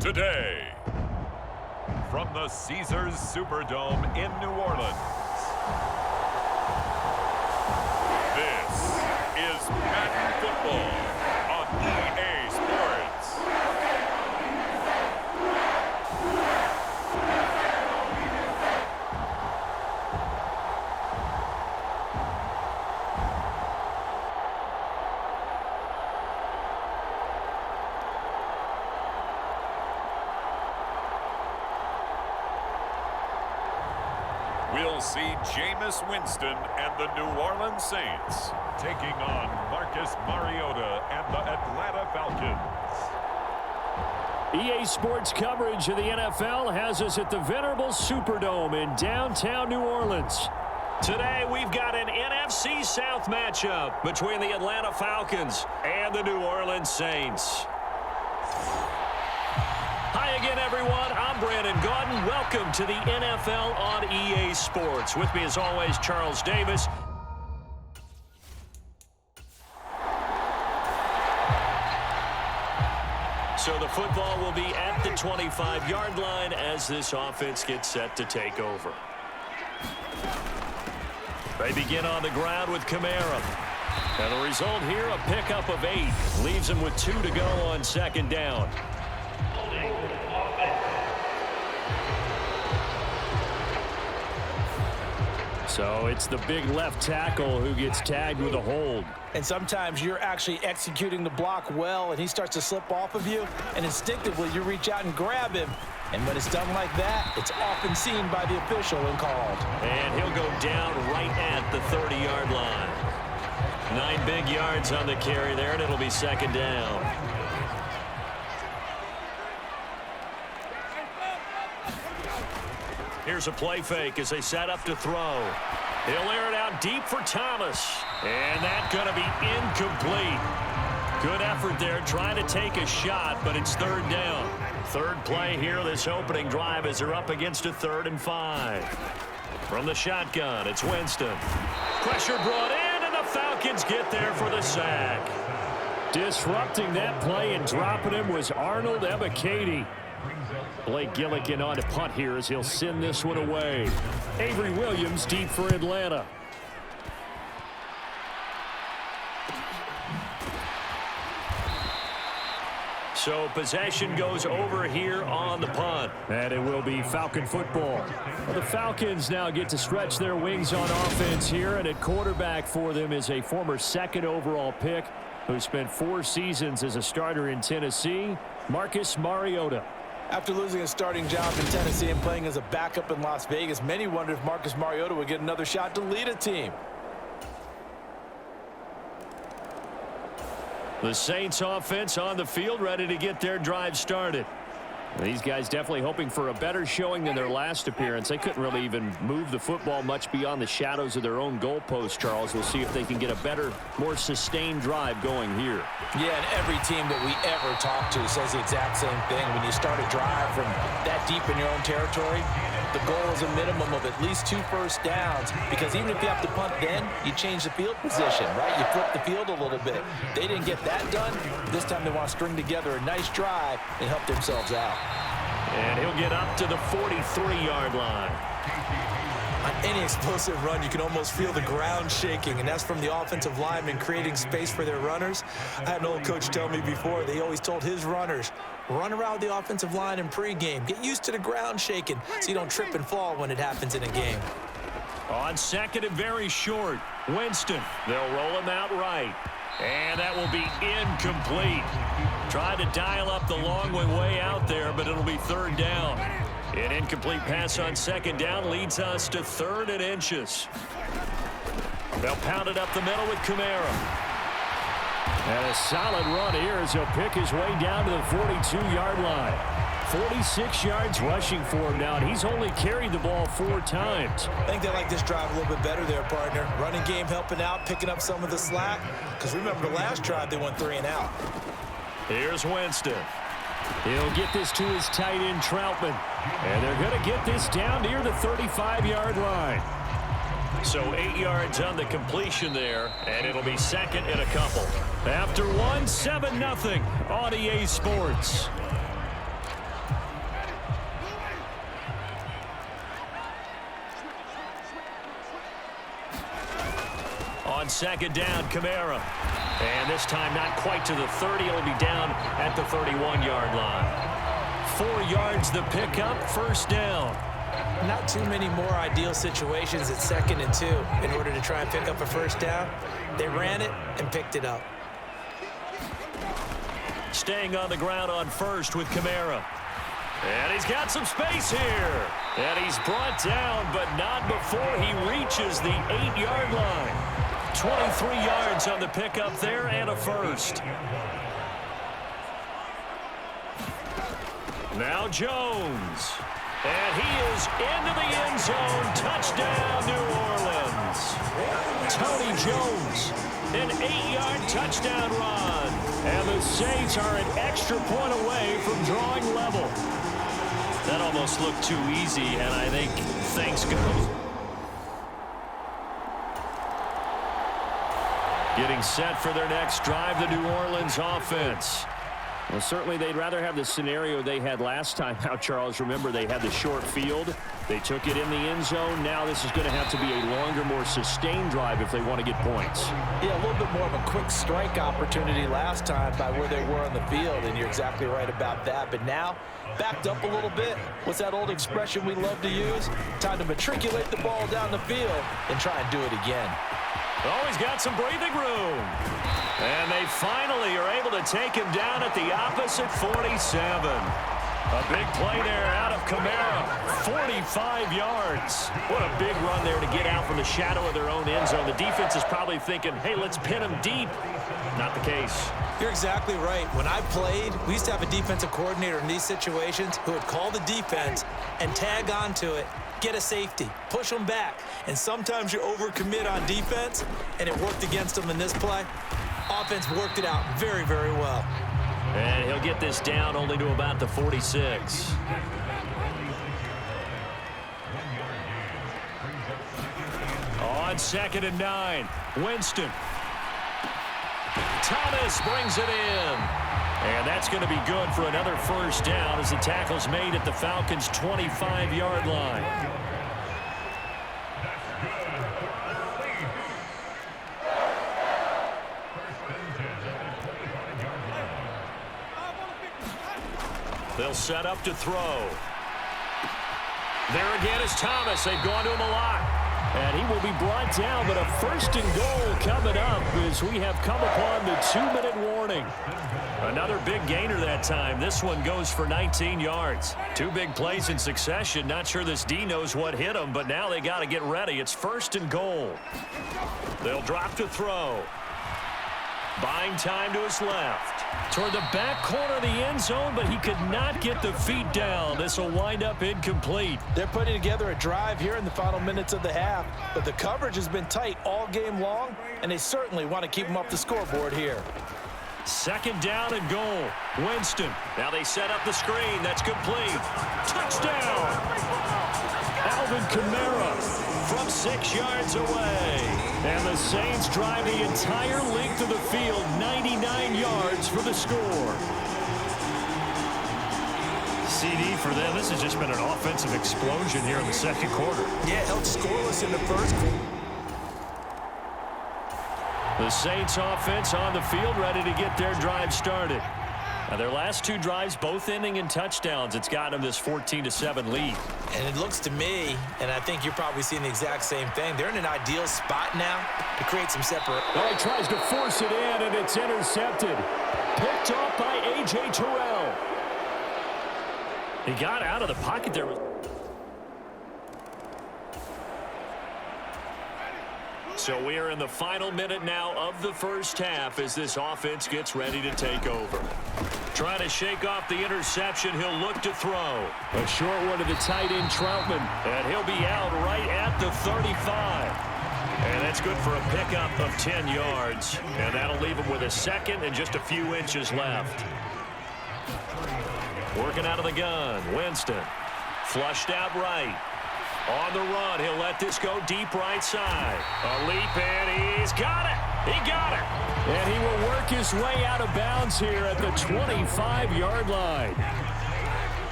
Today, from the Caesars Superdome in New Orleans, this is Madden Football on EA Sports. We'll see Jameis Winston and the New Orleans Saints taking on Marcus Mariota and the Atlanta Falcons. EA Sports coverage of the NFL has us at the venerable Superdome in downtown New Orleans. Today we've got an NFC South matchup between the Atlanta Falcons and the New Orleans Saints. Hi again, everyone. I'm Brandon Gaudin. Welcome to the NFL on EA Sports. With me, as always, Charles Davis. So the football will be at the 25-yard line as this offense gets set to take over. They begin on the ground with Kamara. And the result here, a pickup of 8. Leaves him with 2 to go on second down. So it's the big left tackle who gets tagged with a hold. And sometimes you're actually executing the block well, and he starts to slip off of you, and instinctively you reach out and grab him. And when it's done like that, it's often seen by the official and called. And he'll go down right at the 30-yard line. 9 big yards on the carry there, and it'll be second down. Here's a play fake as they set up to throw. He'll air it out deep for Thomas. And that's going to be incomplete. Good effort there trying to take a shot, but it's third down. Third play here this opening drive as they're up against a 3rd and 5. From the shotgun, it's Winston. Pressure brought in, and the Falcons get there for the sack. Disrupting that play and dropping him was Arnold Ebiketie. Blake Gillikin on to punt here as he'll send this one away. Avery Williams deep for Atlanta. So possession goes over here on the punt. And it will be Falcon football. Well, the Falcons now get to stretch their wings on offense here. And at quarterback for them is a former 2nd overall pick who spent 4 seasons as a starter in Tennessee, Marcus Mariota. After losing his starting job in Tennessee and playing as a backup in Las Vegas, many wondered if Marcus Mariota would get another shot to lead a team. The Saints offense on the field, ready to get their drive started. These guys definitely hoping for a better showing than their last appearance. They couldn't really even move the football much beyond the shadows of their own goalpost, Charles. We'll see if they can get a better, more sustained drive going here. Yeah, and every team that we ever talk to says the exact same thing. When you start a drive from that deep in your own territory, the goal is a minimum of at least 2 first downs, because even if you have to punt then, you change the field position, right? You flip the field a little bit. They didn't get that done. This time they want to string together a nice drive and help themselves out. And he'll get up to the 43-yard line. On any explosive run, you can almost feel the ground shaking, and that's from the offensive linemen creating space for their runners. I had an old coach tell me before, they always told his runners, run around the offensive line in pregame. Get used to the ground shaking so you don't trip and fall when it happens in a game. On second and very short, Winston. They'll roll him out right. And that will be incomplete. Tried to dial up the long way out there, but it'll be third down. An incomplete pass on second down leads us to 3rd and inches. They'll pound it up the middle with Kamara. And a solid run here as he'll pick his way down to the 42-yard line. 46 yards rushing for him now, and he's only carried the ball 4 times. I think they like this drive a little bit better there, partner. Running game helping out, picking up some of the slack. Because remember the last drive, they went 3 and out. Here's Winston. He'll get this to his tight end, Troutman. And they're going to get this down near the 35-yard line. So 8 yards on the completion there, and it'll be second and a couple. After 1, 7-0 on EA Sports. On second down, Kamara. And this time not quite to the 30. It'll be down at the 31-yard line. 4 yards the pickup, first down. Not too many more ideal situations at 2nd and 2 in order to try and pick up a first down. They ran it and picked it up. Staying on the ground on first with Kamara. And he's got some space here. And he's brought down, but not before he reaches the 8-yard line. 23 yards on the pickup there and a first. Now Jones. And he is into the end zone. Touchdown, New Orleans. Tony Jones, an 8-yard touchdown run. And the Saints are an extra point away from drawing level. That almost looked too easy, and I think things go. Getting set for their next drive, the New Orleans offense. Well, certainly they'd rather have the scenario they had last time out, Charles. Remember, they had the short field. They took it in the end zone. Now this is going to have to be a longer, more sustained drive if they want to get points. Yeah, a little bit more of a quick strike opportunity last time by where they were on the field, and you're exactly right about that. But now, backed up a little bit. What's that old expression we love to use? Time to matriculate the ball down the field and try and do it again. Oh, he's got some breathing room. And they finally are able to take him down at the opposite 47. A big play there out of Kamara. 45 yards. What a big run there to get out from the shadow of their own end zone. The defense is probably thinking, hey, let's pin him deep. Not the case. You're exactly right. When I played, we used to have a defensive coordinator in these situations who would call the defense and tag onto it, get a safety, push them back. And sometimes you overcommit on defense, and it worked against them in this play. Offense worked it out very, very well. And he'll get this down only to about the 46. On 2nd and 9, Winston. Thomas brings it in. And that's going to be good for another first down as the tackle's made at the Falcons' 25-yard line. They'll set up to throw. There again is Thomas. They've gone to him a lot. And he will be brought down, but a first and goal coming up as we have come upon the 2-minute warning. Another big gainer that time. This one goes for 19 yards. 2 big plays in succession. Not sure this D knows what hit him, but now they got to get ready. It's first and goal. They'll drop to throw. Buying time to his left. Toward the back corner of the end zone, but he could not get the feet down. This will wind up incomplete. They're putting together a drive here in the final minutes of the half, but the coverage has been tight all game long, and they certainly want to keep them off the scoreboard here. 2nd down and goal. Winston. Now they set up the screen. That's complete. Touchdown! Alvin Kamara from 6 yards away. And the Saints drive the entire length of the field, 99 yards for the score. CD for them. This has just been an offensive explosion here in the 2nd quarter. Yeah, held scoreless in the first quarter. The Saints offense on the field, ready to get their drive started. Now their last 2 drives, both ending in touchdowns. It's gotten them this 14-7 lead. And it looks to me, and I think you're probably seeing the exact same thing, they're in an ideal spot now to create some separate. Oh, he tries to force it in, and it's intercepted. Picked off by A.J. Terrell. He got out of the pocket there. So we are in the final minute now of the first half as this offense gets ready to take over. Trying to shake off the interception. He'll look to throw. A short one to the tight end, Troutman. And he'll be out right at the 35. And that's good for a pickup of 10 yards. And that'll leave him with a second and just a few inches left. Working out of the gun. Winston. Flushed out right. On the run, he'll let this go deep right side. A leap, and he's got it. He got it. And he will work his way out of bounds here at the 25-yard line.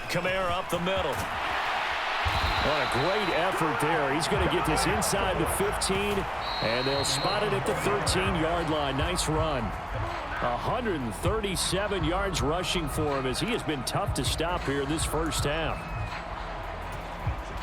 Kamara up the middle. What a great effort there. He's going to get this inside the 15, and they'll spot it at the 13-yard line. Nice run. 137 yards rushing for him as he has been tough to stop here this first half.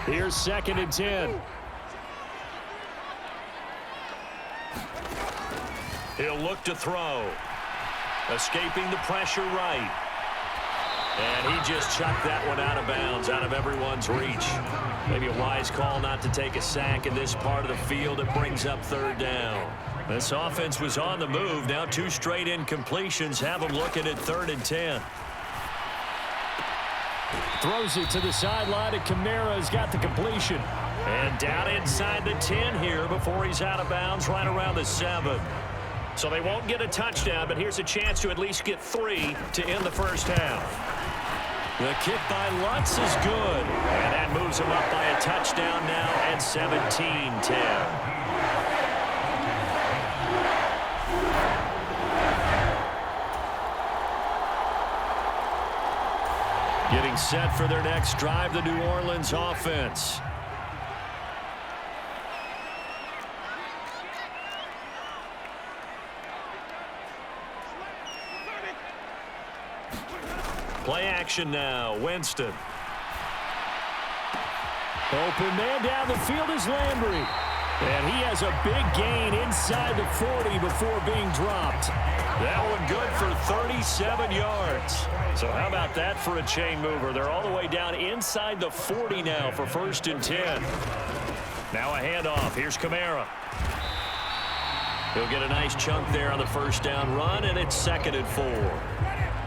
Here's 2nd and 10. He'll look to throw. Escaping the pressure right. And he just chucked that one out of bounds, out of everyone's reach. Maybe a wise call not to take a sack in this part of the field. It brings up 3rd down. This offense was on the move. Now 2 straight incompletions have them looking at 3rd and 10. Throws it to the sideline, and Kamara's got the completion. And down inside the 10 here before he's out of bounds right around the 7. So they won't get a touchdown, but here's a chance to at least get 3 to end the first half. The kick by Lutz is good. And that moves him up by a touchdown now at 17-10. Getting set for their next drive, the New Orleans offense. Play action now. Winston. Open man down the field is Landry. And he has a big gain inside the 40 before being dropped. That one good for 37 yards. So how about that for a chain mover? They're all the way down inside the 40 now for 1st and 10. Now a handoff. Here's Kamara. He'll get a nice chunk there on the 1st down run, and it's 2nd and 4.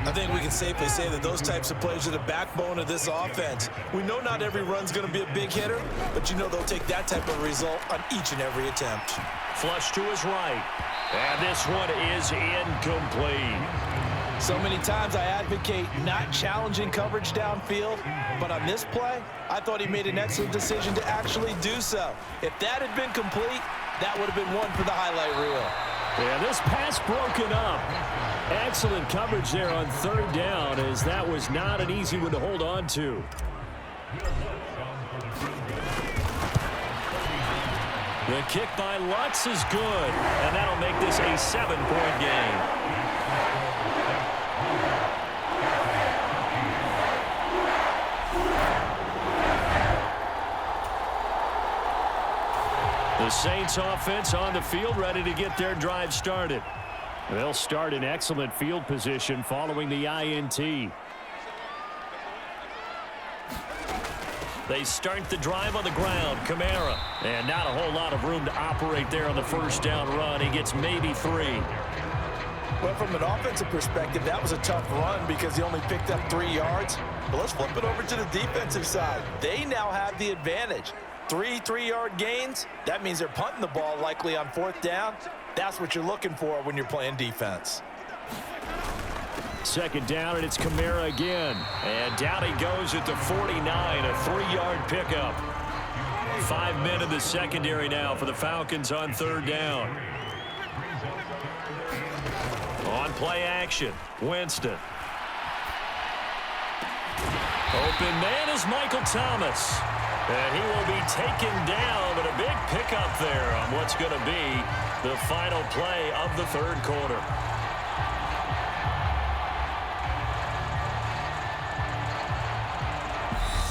I think we can safely say that those types of plays are the backbone of this offense. We know not every run's going to be a big hitter, but you know they'll take that type of result on each and every attempt. Flush to his right. And this one is incomplete. So many times I advocate not challenging coverage downfield, but on this play, I thought he made an excellent decision to actually do so. If that had been complete, that would have been one for the highlight reel. Yeah, this pass broken up. Excellent coverage there on 3rd down, as that was not an easy one to hold on to. The kick by Lutz is good, and that'll make this a 7-point game. The Saints offense on the field, ready to get their drive started. They'll start in excellent field position following the INT. They start the drive on the ground. Kamara. And not a whole lot of room to operate there on the 1st down run. He gets maybe 3. Well, from an offensive perspective, that was a tough run because he only picked up 3 yards. But let's flip it over to the defensive side. They now have the advantage. 3 3-yard gains. That means they're punting the ball likely on 4th down. That's what you're looking for when you're playing defense. 2nd down, and it's Kamara again. And down he goes at the 49, a 3-yard pickup. 5 men in the secondary now for the Falcons on 3rd down. On play action, Winston. Open man is Michael Thomas. And he will be taken down, but a big pickup there on what's going to be the final play of the 3rd quarter.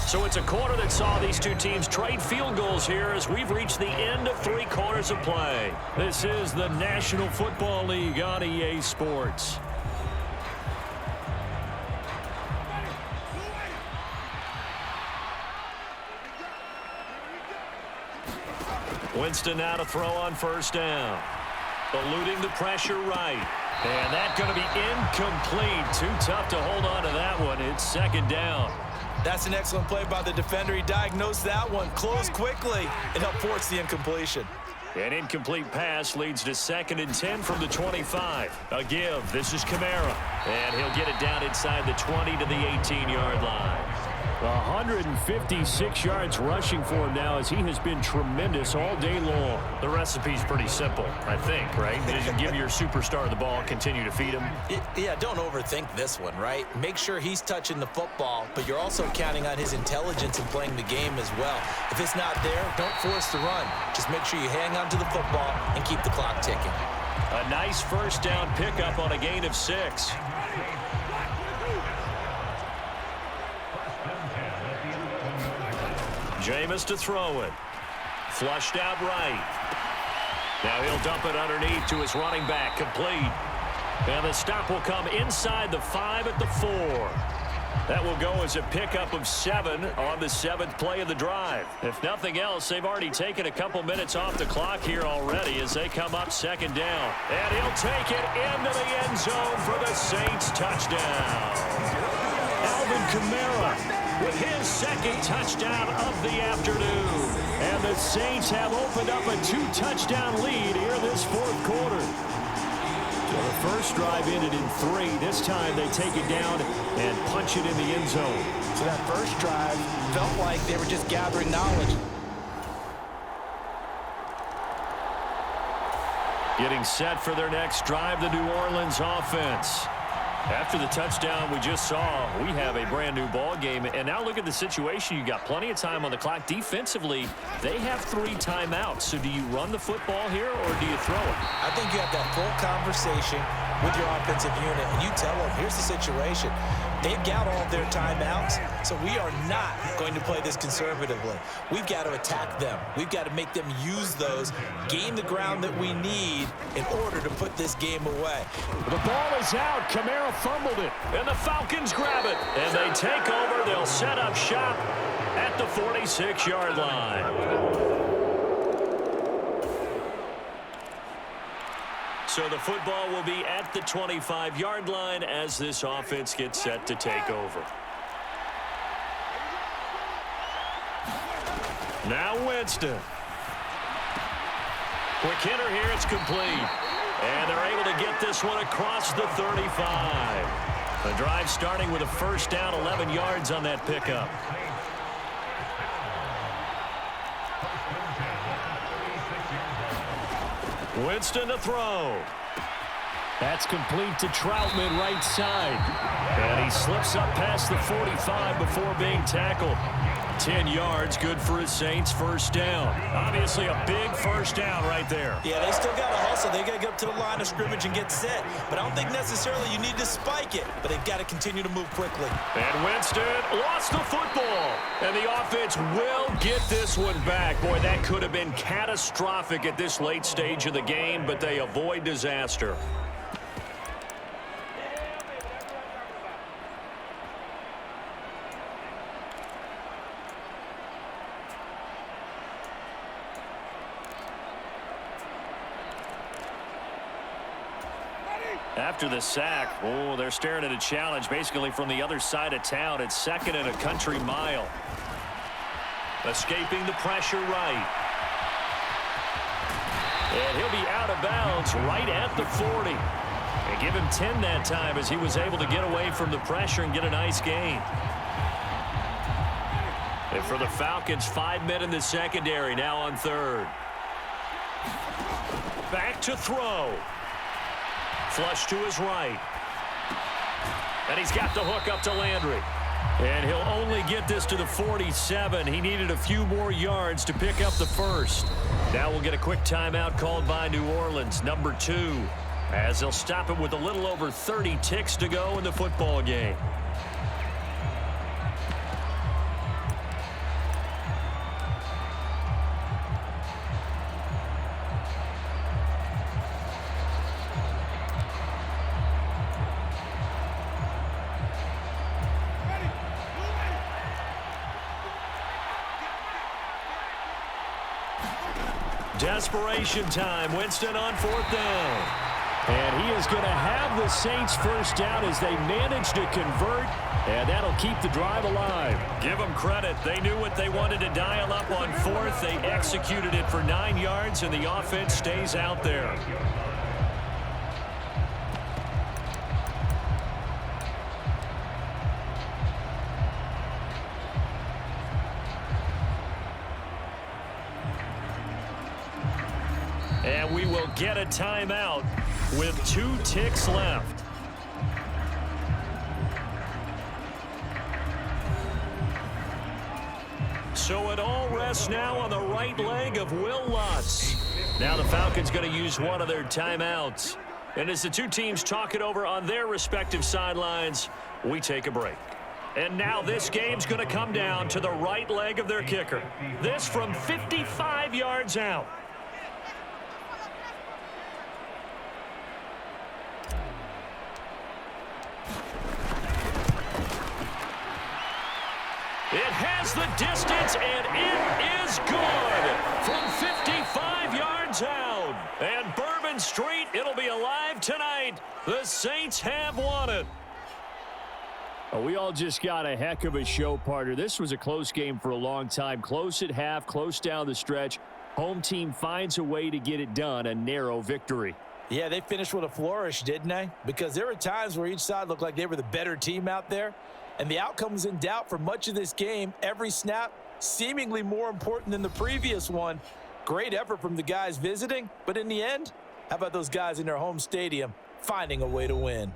So it's a quarter that saw these two teams trade field goals here as we've reached the end of 3 quarters of play. This is the National Football League on EA Sports. Winston now to throw on first down. Eluding the pressure right. And that's going to be incomplete. Too tough to hold on to that one. It's second down. That's an excellent play by the defender. He diagnosed that one, closed quickly, and helped force the incompletion. An incomplete pass leads to 2nd and 10 from the 25. A give. This is Kamara. And he'll get it down inside the 20 to the 18-yard line. 156 yards rushing for him now as he has been tremendous all day long. The recipe's pretty simple, I think, right? You give your superstar the ball, continue to feed him. Yeah, don't overthink this one, right? Make sure he's touching the football, but you're also counting on his intelligence in playing the game as well. If it's not there, don't force the run. Just make sure you hang on to the football and keep the clock ticking. A nice first down pickup on a gain of 6. Jameis to throw it. Flushed out right. Now he'll dump it underneath to his running back. Complete. And the stop will come inside the 5 at the 4. That will go as a pickup of 7 on the 7th play of the drive. If nothing else, they've already taken a couple minutes off the clock here already as they come up second down. And he'll take it into the end zone for the Saints touchdown. Alvin Kamara with his 2nd touchdown of the afternoon. And the Saints have opened up a 2-touchdown lead here this 4th quarter. So the first drive ended in 3. This time they take it down and punch it in the end zone. So that first drive felt like they were just gathering knowledge. Getting set for their next drive, the New Orleans offense. After the touchdown we just saw, we have a brand new ball game. And now look at the situation. You got plenty of time on the clock. Defensively, they have 3 timeouts. So do you run the football here or do you throw it? I think you have that full conversation with your offensive unit, and you tell them, here's the situation. They've got all of their timeouts, so we are not going to play this conservatively. We've got to attack them. We've got to make them use those, gain the ground that we need in order to put this game away. The ball is out. Kamara fumbled it. And the Falcons grab it. And they take over. They'll set up shop at the 46-yard line. So the football will be at the 25-yard line as this offense gets set to take over. Now Winston. Quick hitter here. It's complete. And they're able to get this one across the 35. The drive starting with a first down, 11 yards on that pickup. Winston to throw. That's complete to Troutman, right side. And he slips up past the 45 before being tackled. 10 yards, good for his Saints first down. Obviously a big first down right there. Yeah, they still got to hustle. They got to get up to the line of scrimmage and get set. But I don't think necessarily you need to spike it. But they've got to continue to move quickly. And Winston lost the football. And the offense will get this one back. Boy, that could have been catastrophic at this late stage of the game, but they avoid disaster. After the sack, they're staring at a challenge basically from the other side of town. It's 2nd and a country mile. Escaping the pressure right. And he'll be out of bounds right at the 40. And give him 10 that time as he was able to get away from the pressure and get a nice gain. And for the Falcons, 5 men in the secondary now on 3rd. Back to throw. Flush to his right. And he's got the hook up to Landry. And he'll only get this to the 47. He needed a few more yards to pick up the first. Now we'll get a quick timeout called by New Orleans, number 2, as they'll stop it with a little over 30 ticks to go in the football game. Desperation time. Winston on 4th down. And he is going to have the Saints first down as they manage to convert, and that'll keep the drive alive. Give them credit. They knew what they wanted to dial up on 4th. They executed it for 9 yards, and the offense stays out there. And we will get a timeout with 2 ticks left. So it all rests now on the right leg of Will Lutz. Now the Falcons going to use one of their timeouts. And as the two teams talk it over on their respective sidelines, we take a break. And now this game's going to come down to the right leg of their kicker. This from 55 yards out. It has the distance, and it is good from 55 yards out. And Bourbon Street, it'll be alive tonight. The Saints have won it. Oh, we all just got a heck of a show, partner. This was a close game for a long time. Close at half, close down the stretch. Home team finds a way to get it done, a narrow victory. Yeah, they finished with a flourish, didn't they? Because there were times where each side looked like they were the better team out there. And the outcome was in doubt for much of this game. Every snap seemingly more important than the previous one. Great effort from the guys visiting. But in the end, how about those guys in their home stadium finding a way to win?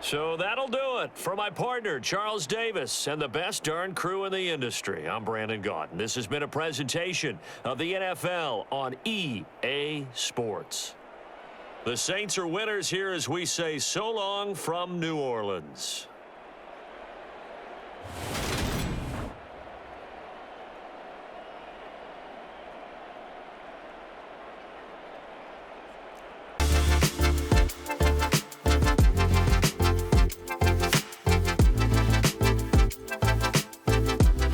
So that'll do it for my partner, Charles Davis, and the best darn crew in the industry. I'm Brandon Gaudin. This has been a presentation of the NFL on EA Sports. The Saints are winners here as we say so long from New Orleans.